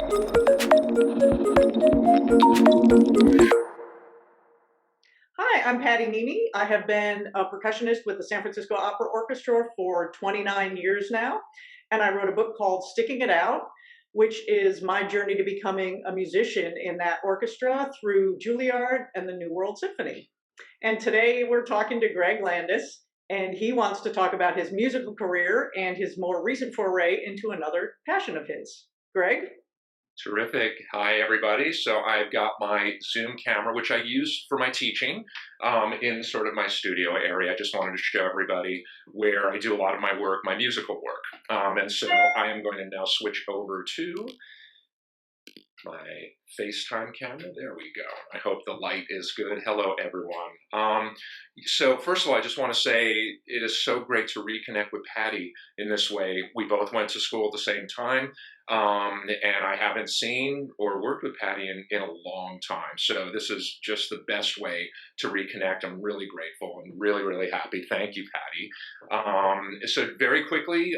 Hi, I'm Patti Niemi. I have been a percussionist with the San Francisco Opera Orchestra for 29 years now, and I wrote a book called Sticking It Out, which is my journey to becoming a musician in that orchestra through Juilliard and the New World Symphony. And today we're talking to Greg Landis, and he wants to talk about his musical career and his more recent foray into another passion of his. Greg? Terrific. Hi, everybody. So I've got my Zoom camera, which I use for my teaching in sort of my studio area. I just wanted to show everybody where I do a lot of my work, my musical work. And so I am going to now switch over to my FaceTime camera. There we go. I hope the light is good. Hello, everyone. So first of all, I just want to say it is so great to reconnect with Patti in this way. We both went to school at the same time, and I haven't seen or worked with Patti in a long time. So this is just the best way to reconnect. I'm really grateful and really, really happy. Thank you, Patti. So very quickly,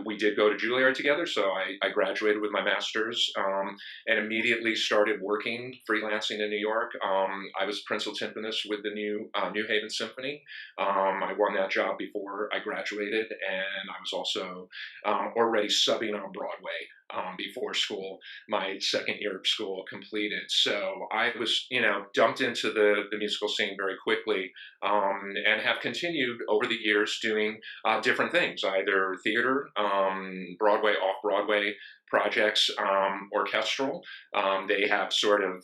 we did go to Juilliard together. So I graduated with my master's and immediately started working, freelancing in New York. I was principal timpanist with the New Haven Symphony. I won that job before I graduated, and I was also already subbing on Broadway before school, my second year of school completed. So I was, dumped into the musical scene very quickly, and have continued over the years doing different things, either theater, Broadway, off-Broadway projects, orchestral. They have sort of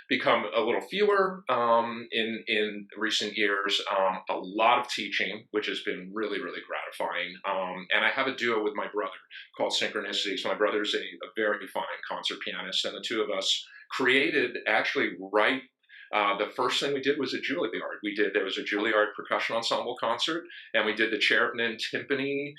become a little fewer in recent years. A lot of teaching, which has been really, really gratifying. And I have a duo with my brother called Synchronicity. So my brother's a very fine concert pianist, and the two of us created actually the first thing we did was at Juilliard. There was a Juilliard percussion ensemble concert, and we did the Cherubin Timpani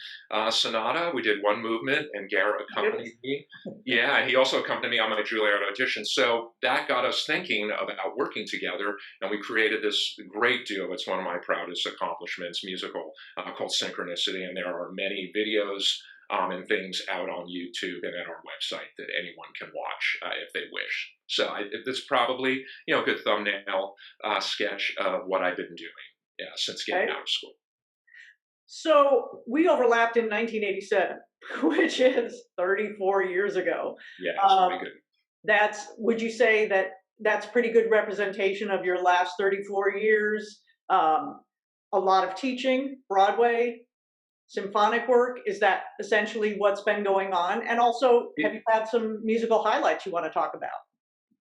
Sonata. We did one movement, and Garrett accompanied me. Yeah, and he also accompanied me on my Juilliard audition. So that got us thinking about working together, and we created this great duo. It's one of my proudest accomplishments, musical, called Synchronicity, and there are many videos and things out on YouTube and at our website that anyone can watch if they wish. So this is probably, a good thumbnail sketch of what I've been doing since getting out of school. So we overlapped in 1987, which is 34 years ago. Yeah, it's pretty good. Would you say that's pretty good representation of your last 34 years? A lot of teaching, Broadway, symphonic work. Is that essentially what's been going on? And also, have you had some musical highlights you want to talk about?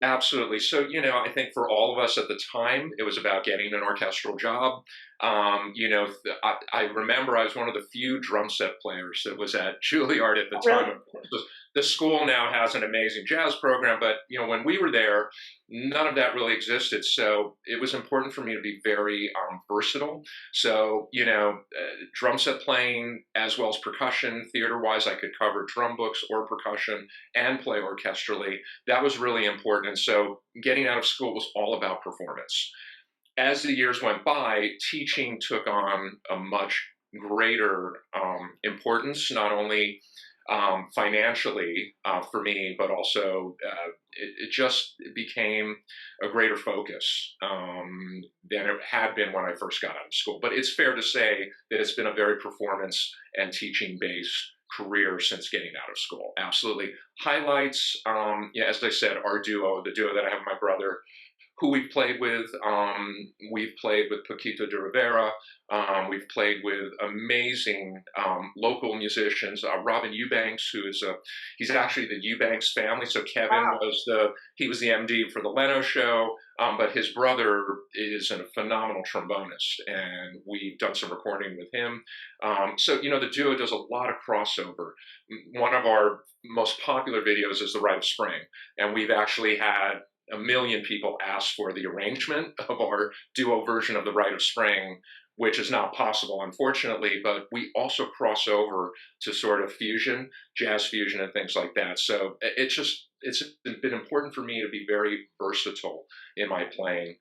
Absolutely. So, I think for all of us at the time, it was about getting an orchestral job. I remember I was one of the few drum set players that was at Juilliard at the time. Really? The school now has an amazing jazz program, but, when we were there, none of that really existed. So it was important for me to be very versatile. So, drum set playing as well as percussion, theater-wise, I could cover drum books or percussion and play orchestrally. That was really important. And so getting out of school was all about performance. As the years went by, teaching took on a much greater importance, not only financially for me, but also it just became a greater focus than it had been when I first got out of school. But it's fair to say that it's been a very performance and teaching-based career since getting out of school. Absolutely. Highlights, as I said, the duo that I have with my brother, who we've played with. We've played with Paquito de Rivera. We've played with amazing local musicians. Robin Eubanks, he's actually the Eubanks family. So Kevin was the MD for the Leno show, but his brother is a phenomenal trombonist, and we've done some recording with him. So the duo does a lot of crossover. One of our most popular videos is The Rite of Spring, and we've actually had 1 million people ask for the arrangement of our duo version of The Rite of Spring, which is not possible, unfortunately, but we also cross over to sort of fusion, jazz fusion and things like that. So it's been important for me to be very versatile in my playing.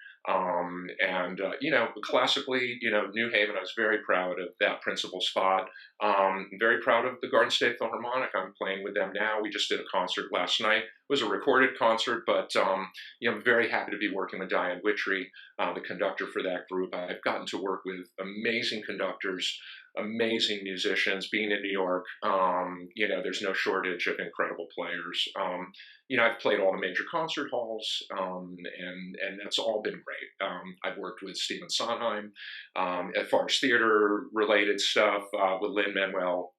Classically, New Haven, I was very proud of that principal spot. Very proud of the Garden State Philharmonic. I'm playing with them now. We just did a concert last night. It was a recorded concert, but I'm very happy to be working with Diane Witry, the conductor for that group. I've gotten to work with amazing conductors, amazing musicians. Being in New York, there's no shortage of incredible players. I've played all the major concert halls, and that's all been great. I've worked with Stephen Sondheim, as far as theater related stuff, with Lin-Manuel,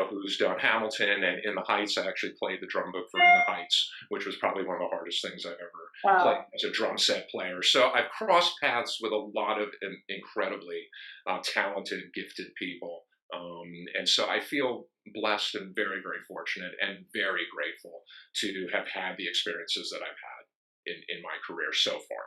who's done Hamilton, and In the Heights. I actually played the drum book for In the Heights, which was probably one of the hardest things I've ever played as a drum set player. So I've crossed paths with a lot of incredibly talented, gifted people. And so I feel blessed and very, very fortunate and very grateful to have had the experiences that I've had in my career so far.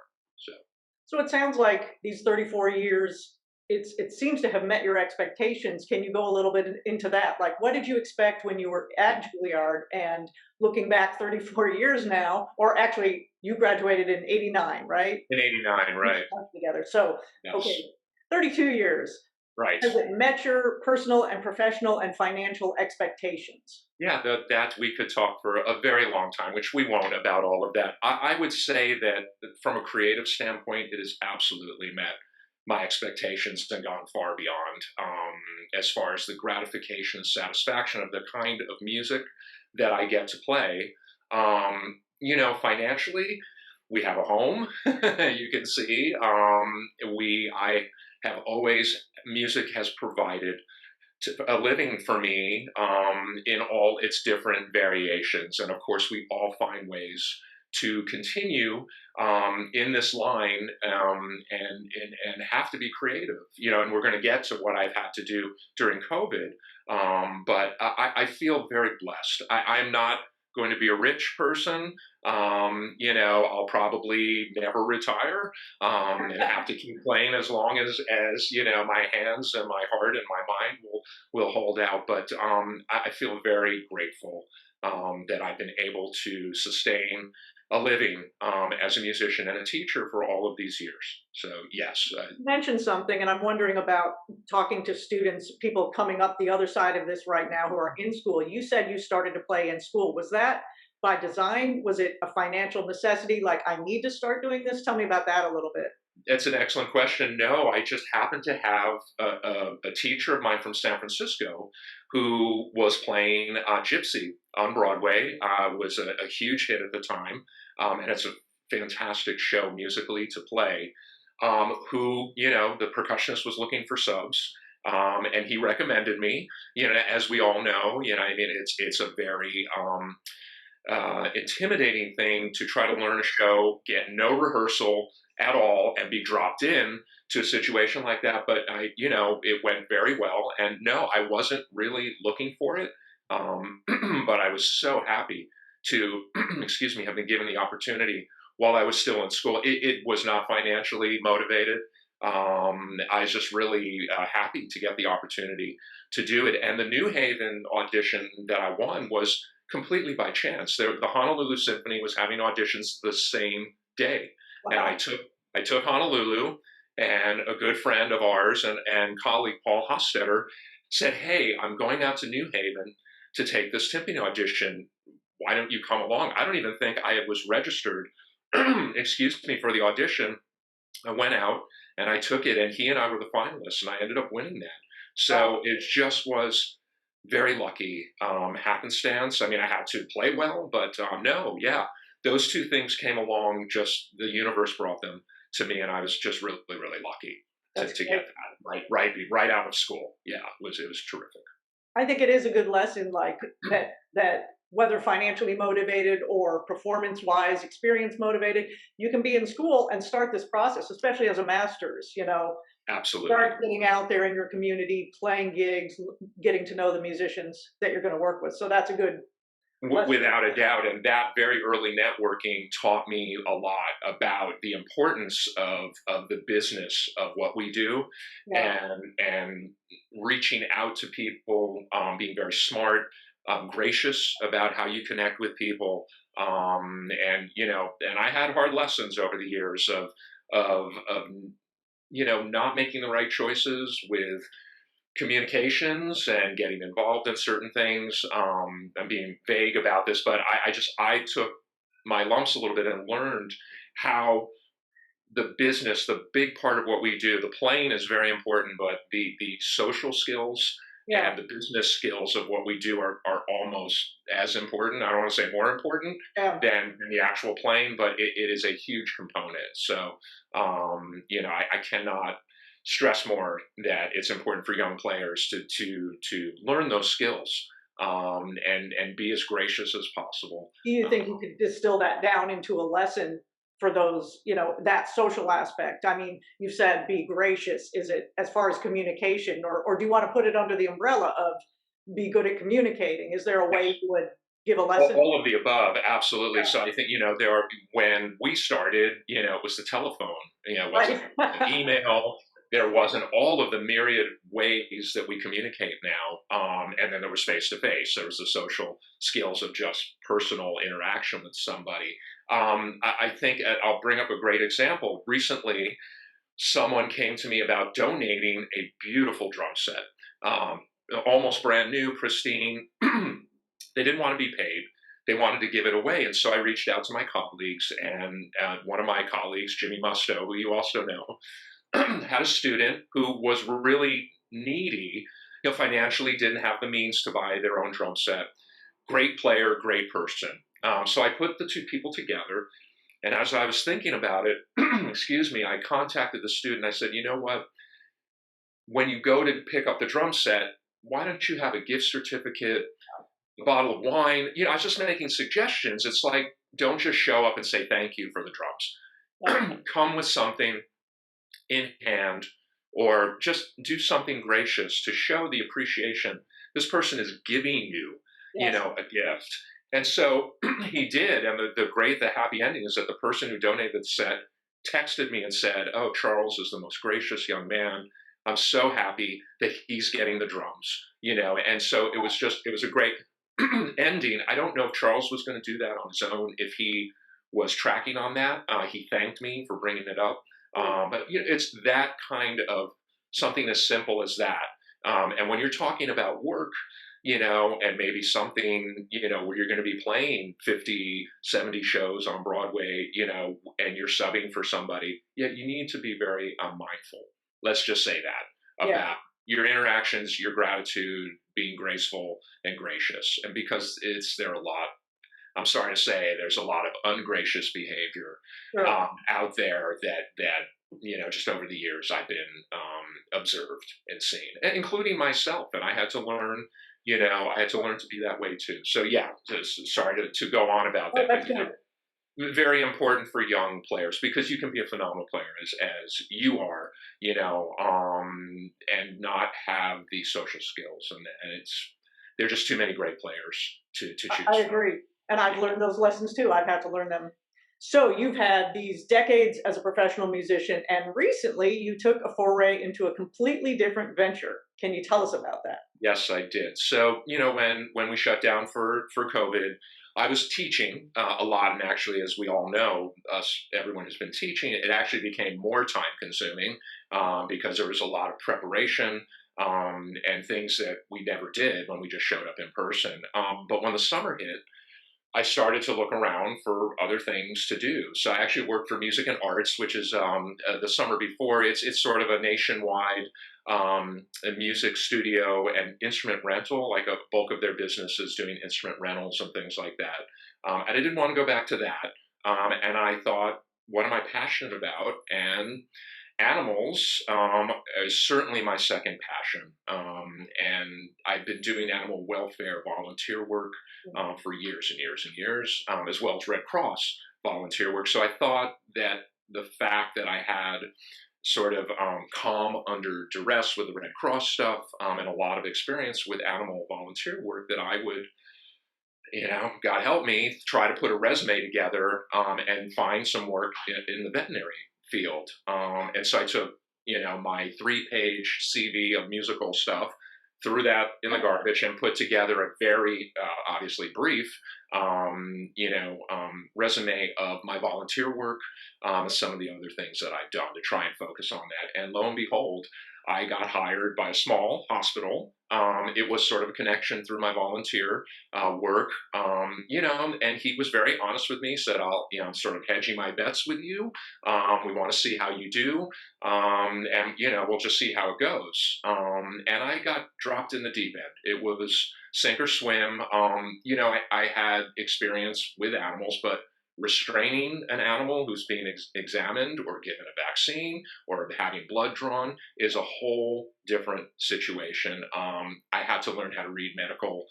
So it sounds like these 34 years, it seems to have met your expectations. Can you go a little bit into that? Like, what did you expect when you were at Juilliard, and looking back 34 years now, or actually you graduated in 89, right? In 89, right. Together. So, yes. Okay, 32 years. Right. Has it met your personal and professional and financial expectations? Yeah, that we could talk for a very long time, which we won't, about all of that. I would say that from a creative standpoint, it has absolutely met my expectations and gone far beyond, as far as the gratification and satisfaction of the kind of music that I get to play. Financially, we have a home, you can see. I have always, music has provided a living for me, in all its different variations. And of course, we all find ways to continue in this line, and have to be creative, and we're going to get to what I've had to do during COVID. But I feel very blessed. I'm not going to be a rich person. I'll probably never retire, and have to keep playing as long as my hands and my heart and my mind will hold out. But I feel very grateful that I've been able to sustain a living as a musician and a teacher for all of these years. So yes. You mentioned something, and I'm wondering about talking to students, people coming up the other side of this right now who are in school. You said you started to play in school. Was that by design? Was it a financial necessity? Like, I need to start doing this? Tell me about that a little bit. It's an excellent question. No, I just happened to have a teacher of mine from San Francisco who was playing Gypsy on Broadway. Was a huge hit at the time, and it's a fantastic show musically to play. Who, the percussionist was looking for subs, and he recommended me. As we all know, it's a very intimidating thing to try to learn a show, get no rehearsal at all, and be dropped in to a situation like that. But it went very well. And no, I wasn't really looking for it. But I was so happy to, have been given the opportunity while I was still in school. It was not financially motivated. I was just really happy to get the opportunity to do it. And the New Haven audition that I won was completely by chance. The Honolulu Symphony was having auditions the same day. Wow. And I took Honolulu, and a good friend of ours and colleague, Paul Hostetter, said, "Hey, I'm going out to New Haven to take this timpani audition. Why don't you come along?" I don't even think I was registered, for the audition. I went out and I took it, and he and I were the finalists, and I ended up winning that. So it just was very lucky, happenstance. I had to play well, but those two things came along. Just the universe brought them to me, and I was just really, really lucky to get that right out of school. Yeah, it was terrific. I think it is a good lesson, like that whether financially motivated or performance-wise, experience motivated, you can be in school and start this process, especially as a master's. Absolutely. Start getting out there in your community, playing gigs, getting to know the musicians that you're going to work with. So that's a good lesson. Without a doubt. And that very early networking taught me a lot about the importance of the business of what we do, and reaching out to people, being very smart, gracious about how you connect with people. And and I had hard lessons over the years of not making the right choices with communications and getting involved in certain things. I'm being vague about this, but I took my lumps a little bit and learned how the business, the big part of what we do, the playing is very important, but the social skills Yeah. and the business skills of what we do are almost as important. I don't want to say more important Yeah. than the actual playing, but it is a huge component. So, I cannot stress more that it's important for young players to learn those skills, and be as gracious as possible. Do you think you Um, could distill that down into a lesson for those, that social aspect? I mean, you said be gracious. Is it as far as communication, or do you want to put it under the umbrella of be good at communicating? Is there a way you would give a lesson? all of the above, absolutely. So I think there are when we started, it was the telephone. It wasn't Right. an email. There wasn't all of the myriad ways that we communicate now. And then there was face to face. There was the social skills of just personal interaction with somebody. I think I'll bring up a great example. Recently, someone came to me about donating a beautiful drum set, um, almost brand new, pristine. They didn't want to be paid. They wanted to give it away. And so I reached out to my colleagues, and one of my colleagues, Jimmy Musto, who you also know, had a student who was really needy, financially didn't have the means to buy their own drum set. Great player, great person. So I put the two people together. And as I was thinking about it, excuse me, I contacted the student. I said, you know what? When you go to pick up the drum set, why don't you have a gift certificate, a bottle of wine? I was just making suggestions. It's like, don't just show up and say thank you for the drums. Come with something in hand, or just do something gracious to show the appreciation. This person is giving you, Yes. a gift. And so he did. And the happy ending is that the person who donated the set texted me and said, "Oh, Charles is the most gracious young man. I'm so happy that he's getting the drums." And so it was a great ending. I don't know if Charles was going to do that on his own, if he was tracking on that. He thanked me for bringing it up. But it's that kind of something as simple as that. And when you're talking about work, and maybe something, where you're going to be playing 50, 70 shows on Broadway, and you're subbing for somebody, you need to be very mindful. Let's just say that Yeah. about your interactions, your gratitude, being graceful and gracious. And because I'm sorry to say, there's a lot of ungracious behavior Sure. out there that just over the years I've been observed and seen, including myself. And I had to learn, to be that way too. So yeah, sorry to go on about Oh, that. that's But, good. very important for young players, because you can be a phenomenal player as you are, and not have the social skills, and there are just too many great players to I choose from. agree. And I've learned those lessons too. I've had to learn them. So you've had these decades as a professional musician, and recently you took a foray into a completely different venture. Can you tell us about that? Yes, I did. So, when we shut down for COVID, I was teaching a lot, and actually, as we all know, everyone who's been teaching, it actually became more time consuming, because there was a lot of preparation, and things that we never did when we just showed up in person. But when the summer hit, I started to look around for other things to do. So I actually worked for Music and Arts, which is the summer before. It's sort of a nationwide a music studio and instrument rental. Like a bulk of their business is doing instrument rentals and things like that. And I didn't want to go back to that. And I thought, what am I passionate about? And animals is certainly my second passion. And I've been doing animal welfare volunteer work for years and years and years, as well as Red Cross volunteer work. So I thought that the fact that I had sort of calm under duress with the Red Cross stuff, and a lot of experience with animal volunteer work, that I would, God help me, try to put a resume together, and find some work in the veterinary field. And so I took, my 3-page CV of musical stuff, threw that in the garbage and put together a very obviously brief, resume of my volunteer work, some of the other things that I've done to try and focus on that. And lo and behold, I got hired by a small hospital. It was sort of a connection through my volunteer work, and he was very honest with me, said, I'm sort of hedging my bets with you. We want to see how you do. We'll just see how it goes. And I got dropped in the deep end. It was sink or swim. I had experience with animals, but restraining an animal who's being examined or given a vaccine or having blood drawn is a whole different situation. I had to learn how to read medical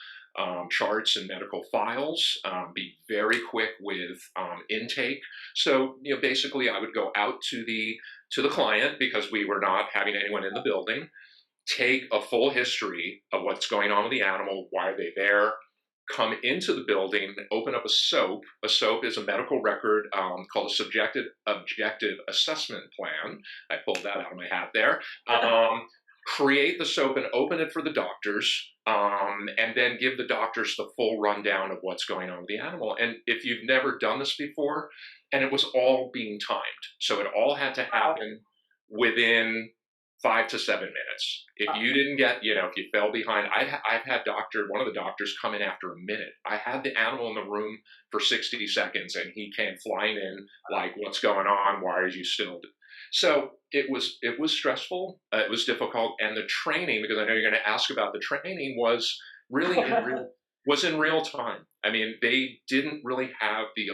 charts and medical files, be very quick with intake. So, basically I would go out to the client, because we were not having anyone in the building, take a full history of what's going on with the animal, why are they there, come into the building, open up a SOAP. A SOAP is a medical record called a subjective objective assessment plan. I pulled that out of my hat there. Create the SOAP and open it for the doctors, and then give the doctors the full rundown of what's going on with the animal. And if you've never done this before, and it was all being timed, so it all had to happen within 5 to 7 minutes. If you didn't get, if you fell behind, I've had one of the doctors come in after a minute. I had the animal in the room for 60 seconds and he came flying in like, what's going on? Why are you still? So it was stressful. It was difficult. And the training, because I know you're going to ask about the training, was really in real time. I mean, they didn't really have the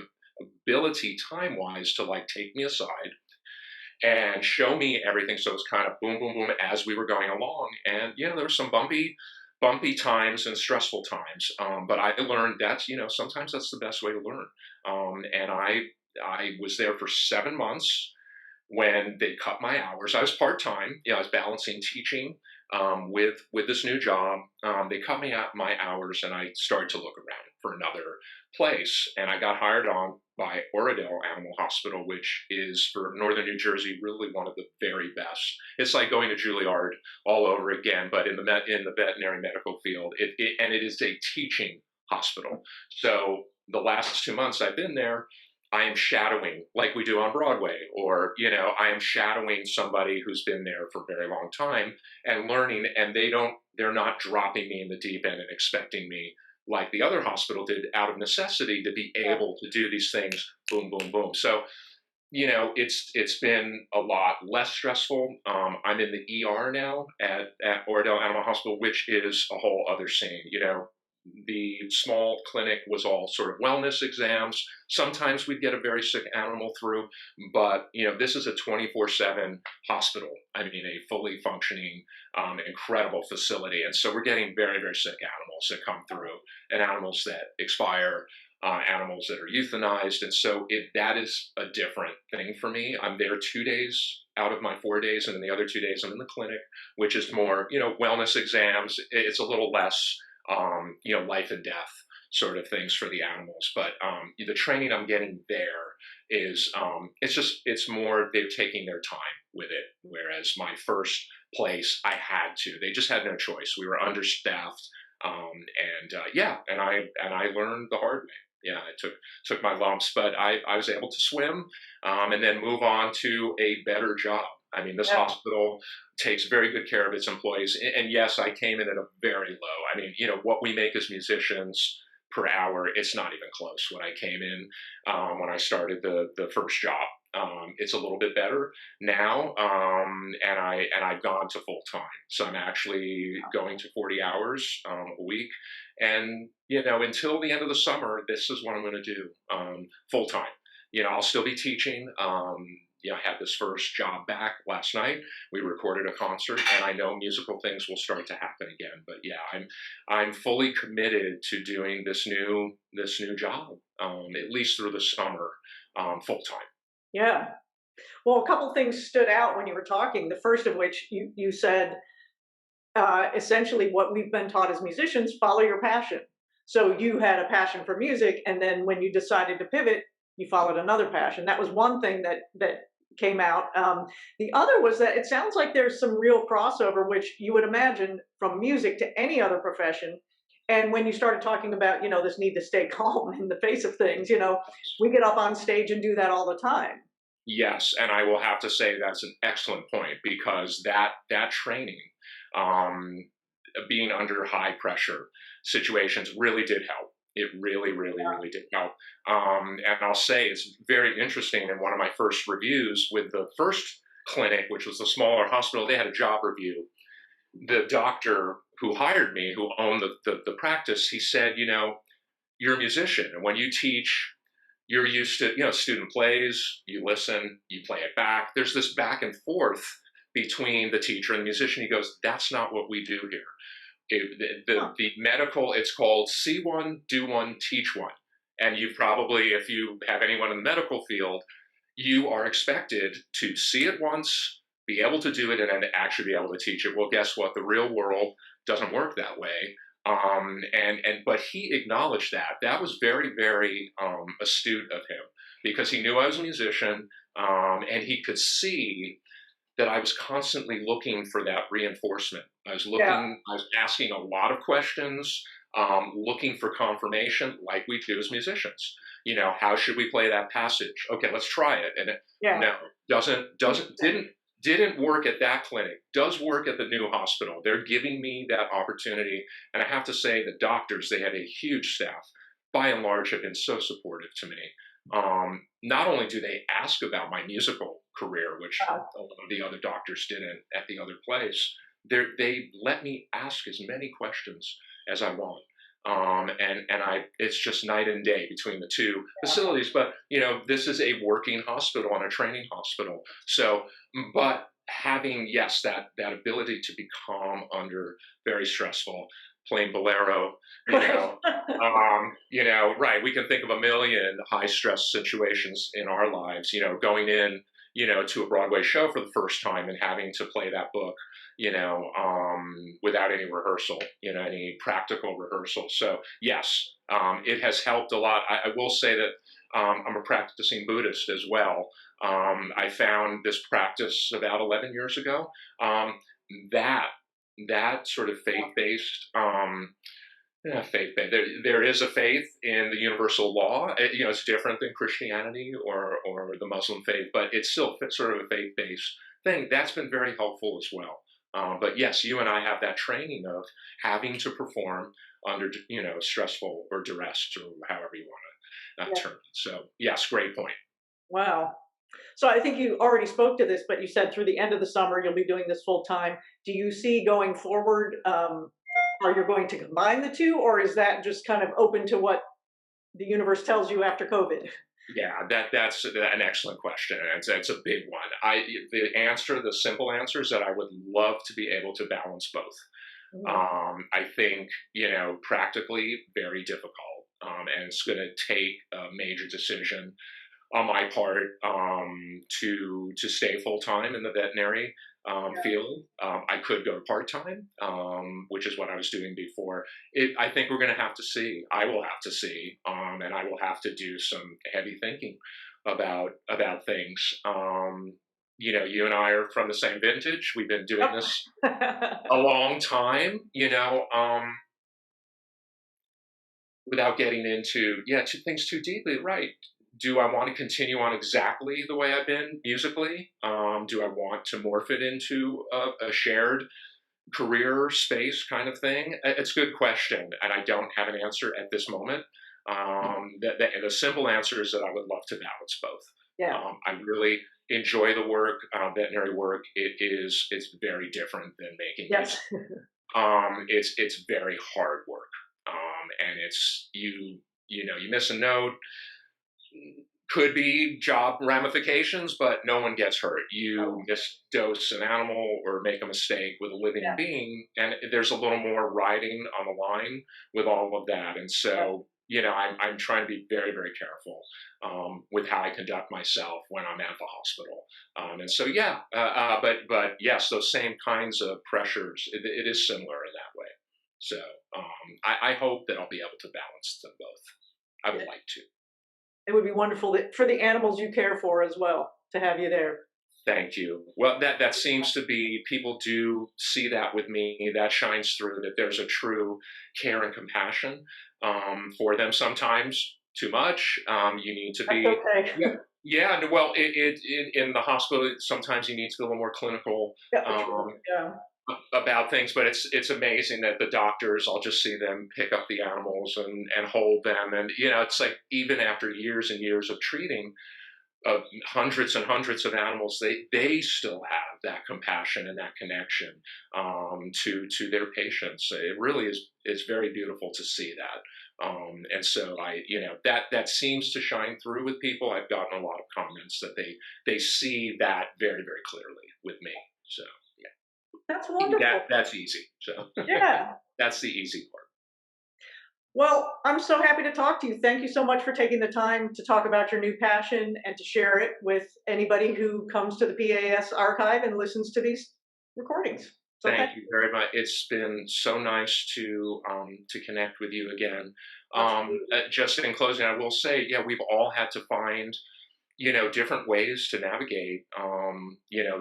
ability time-wise to take me aside and show me everything. So it was kind of boom, boom, boom as we were going along. And, there were some bumpy times and stressful times. But I learned that, sometimes that's the best way to learn. And I was there for 7 months when they cut my hours. I was part-time. I was balancing teaching with this new job. They cut me out my hours and I started to look around for another place. And I got hired on by Oradell Animal Hospital, which is, for northern New Jersey, really one of the very best. It's like going to Juilliard all over again, but in the veterinary medical field. And it is a teaching hospital. So the last 2 months I've been there, I am shadowing, like we do on Broadway, or, I am shadowing somebody who's been there for a very long time and learning, and they're not dropping me in the deep end and expecting me, like the other hospital did, out of necessity, to be able to do these things, boom, boom, boom. So, it's been a lot less stressful. I'm in the ER now at Oradell Animal Hospital, which is a whole other scene. The small clinic was all sort of wellness exams. Sometimes we'd get a very sick animal through, but this is a 24/7 hospital. I mean, a fully functioning, incredible facility. And so we're getting very, very sick animals that come through, and animals that expire, animals that are euthanized. And so that is a different thing for me. I'm there 2 days out of my 4 days, and then the other 2 days I'm in the clinic, which is more, wellness exams. It's a little less life and death sort of things for the animals. But the training I'm getting there is, it's more, they're taking their time with it. Whereas my first place, they just had no choice. We were understaffed. And I learned the hard way. Yeah, I took my lumps, but I was able to swim, and then move on to a better job. I mean, this hospital takes very good care of its employees. And yes, I came in at a very low. I mean, what we make as musicians per hour, it's not even close. When I came in, when I started the first job, it's a little bit better now. And I've gone to full time. So I'm actually going to 40 hours a week. And, until the end of the summer, this is what I'm going to do full time. I'll still be teaching. I had this first job back last night. We recorded a concert, and I know musical things will start to happen again. But yeah, I'm fully committed to doing this new job, at least through the summer, full time. Yeah. Well, a couple things stood out when you were talking. The first of which you said, essentially what we've been taught as musicians: follow your passion. So you had a passion for music, and then when you decided to pivot, you followed another passion. That was one thing that came out. The other was that it sounds like there's some real crossover, which you would imagine from music to any other profession. And when you started talking about, this need to stay calm in the face of things, we get up on stage and do that all the time. Yes, and I will have to say that's an excellent point because that training, um, being under high pressure situations, really did help. It really, really, really did help. And I'll say it's very interesting. In one of my first reviews with the first clinic, which was a smaller hospital, they had a job review. The doctor who hired me, who owned the practice, he said, you're a musician, and when you teach, you're used to, student plays, you listen, you play it back. There's this back and forth between the teacher and the musician. He goes, that's not what we do here. The medical, it's called see one, do one, teach one. And you probably, if you have anyone in the medical field, you are expected to see it once, be able to do it, and then actually be able to teach it. Well, guess what? The real world doesn't work that way. But he acknowledged that. That was very, very astute of him because he knew I was a musician, and he could see that I was constantly looking for that reinforcement. I was asking a lot of questions, looking for confirmation, like we do as musicians. How should we play that passage? Okay, let's try it. And no, didn't work at that clinic, does work at the new hospital. They're giving me that opportunity. And I have to say the doctors, they had a huge staff, by and large, have been so supportive to me. Not only do they ask about my musical career, which a lot of the other doctors didn't at the other place, they let me ask as many questions as I want. It's just night and day between the two facilities. But, this is a working hospital and a training hospital. So, but having, yes, that ability to be calm under very stressful, playing bolero, right. We can think of a million high stress situations in our lives, going in, to a Broadway show for the first time and having to play that book, without any rehearsal, any practical rehearsal. So yes, it has helped a lot. I will say that I'm a practicing Buddhist as well. I found this practice about 11 years ago. That sort of faith-based, there is a faith in the universal law. It's different than Christianity or the Muslim faith, but it's still sort of a faith-based thing. That's been very helpful as well. But yes, you and I have that training of having to perform under, stressful or duress, or however you want to term it. So yes, great point. Wow. So I think you already spoke to this, but you said through the end of the summer, you'll be doing this full time. Do you see going forward, are you going to combine the two, or is that just kind of open to what the universe tells you after COVID? Yeah, that's an excellent question, and it's a big one. The simple answer is that I would love to be able to balance both. I think, practically very difficult, and it's going to take a major decision on my part to stay full time in the veterinary field. I could go part time, which is what I was doing before. I think we're going to have to see. I will have to see, and I will have to do some heavy thinking about things. You and I are from the same vintage. We've been doing this a long time. Without getting into things too deeply, right? Do I want to continue on exactly the way I've been musically? Do I want to morph it into a shared career space kind of thing? It's a good question, and I don't have an answer at this moment. The simple answer is that I would love to balance both. Yeah. I really enjoy the work, veterinary work. It's very different than making music. It's very hard work, and it's you miss a note. Could be job ramifications, but no one gets hurt. You misdose an animal or make a mistake with a living being, and there's a little more riding on the line with all of that. And so, I'm trying to be very, very careful with how I conduct myself when I'm at the hospital. And so, but yes, those same kinds of pressures, it is similar in that way. So I hope that I'll be able to balance them both. I would like to. It would be wonderful for the animals you care for as well. to have you there. Thank you. Well, that seems to be, people do see that with me. That shines through, that there's a true care and compassion for them. Sometimes too much. You need to That's be, okay. yeah, yeah. Well, in the hospital, sometimes you need to be a little more clinical Yeah, um, sure. Yeah. about things. But it's amazing that the doctors, I'll just see them pick up the animals and hold them, and it's like, even after years and years of treating hundreds and hundreds of animals, they still have that compassion and that connection to their patients. It really is very beautiful to see that. And so that seems to shine through with people. I've gotten a lot of comments that they see that very, very clearly with me. So That's yeah, wonderful. that's easy. So Yeah. that's the easy part. Well, I'm so happy to talk to you. Thank you so much for taking the time to talk about your new passion and to share it with anybody who comes to the PAS archive and listens to these recordings. So Thank you very much. It's been so nice to connect with you again. absolutely. Just in closing, I will say, yeah, we've all had to find, different ways to navigate,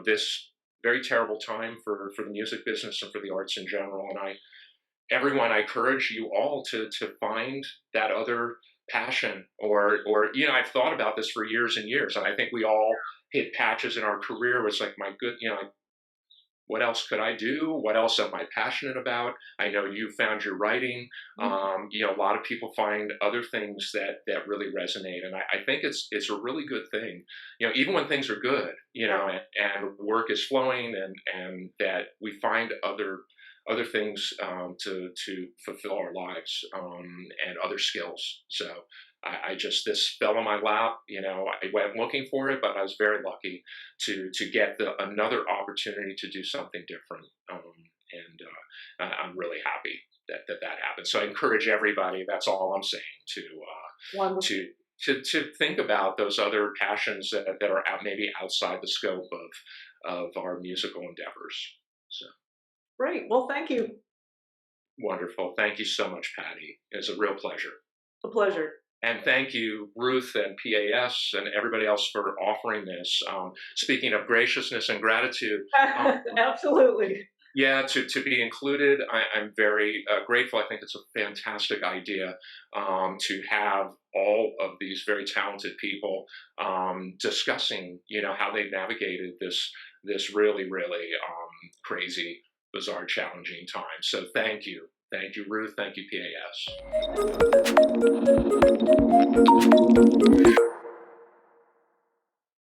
this very terrible time for the music business and for the arts in general. And I encourage you all to find that other passion, or I've thought about this for years and years, and I think we all hit patches in our career where it's like, my good, what else could I do? What else am I passionate about? I know you found your writing. A lot of people find other things that really resonate, and I think it's a really good thing. Even when things are good, and work is flowing, and that we find other things to fulfill our lives, and other skills. So I just, this fell on my lap. I went looking for it, but I was very lucky to get another opportunity to do something different. And I'm really happy that happened. So I encourage everybody. That's all I'm saying, Wonderful. to think about those other passions that are maybe outside the scope of our musical endeavors. So. Great. Well, thank you. Wonderful. Thank you so much, Patti. It's a real pleasure. A pleasure. And thank you, Ruth and PAS and everybody else, for offering this. Speaking of graciousness and gratitude, Absolutely. yeah, to be included, I'm very grateful. I think it's a fantastic idea to have all of these very talented people discussing, how they've navigated this really, really crazy, bizarre, challenging time. So thank you. Thank you, Ruth. Thank you, PAS.